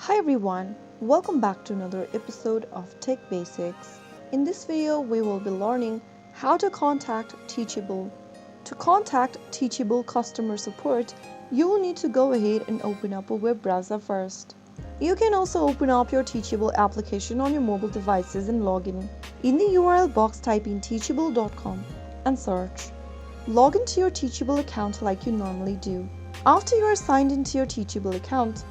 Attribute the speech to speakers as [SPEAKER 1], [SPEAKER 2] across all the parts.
[SPEAKER 1] Hi everyone, welcome back to another episode of Tech Basics. In this video, we will be learning how to contact Teachable. To contact Teachable customer support, you will need to go ahead and open up a web browser first. You can also open up your Teachable application on your mobile devices and log in. In the URL box, type in teachable.com and search. Log into your Teachable account like you normally do. After you are signed into your Teachable account,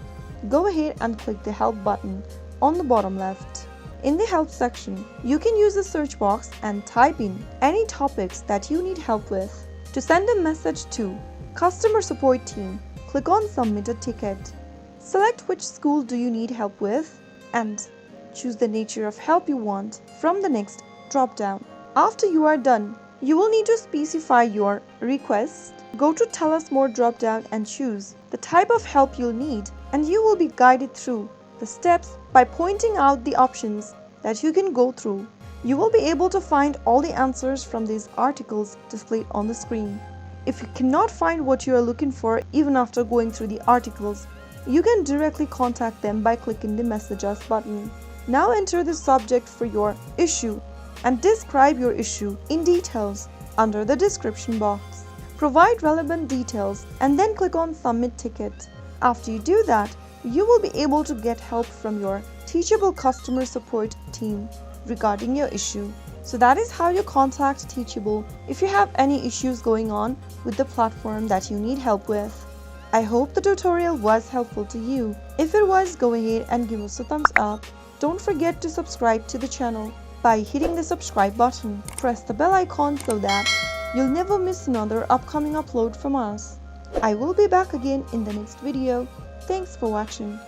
[SPEAKER 1] go ahead and click the Help button on the bottom left. In the Help section, you can use the search box and type in any topics that you need help with. To send a message to Customer Support Team, click on Submit a Ticket. Select which school do you need help with and choose the nature of help you want from the next drop-down. After you are done, you will need to specify your request. Go to Tell Us More drop-down and choose the type of help you'll need, and you will be guided through the steps by pointing out the options that you can go through. You will be able to find all the answers from these articles displayed on the screen. If you cannot find what you are looking for even after going through the articles, you can directly contact them by clicking the Message Us button. Now enter the subject for your issue and describe your issue in details under the description box. Provide relevant details and then click on Submit Ticket. After you do that, you will be able to get help from your Teachable customer support team regarding your issue. So that is how you contact Teachable if you have any issues going on with the platform that you need help with. I hope the tutorial was helpful to you. If it was, go ahead and give us a thumbs up. Don't forget to subscribe to the channel by hitting the subscribe button. Press the bell icon so that you'll never miss another upcoming upload from us. I will be back again in the next video. Thanks for watching.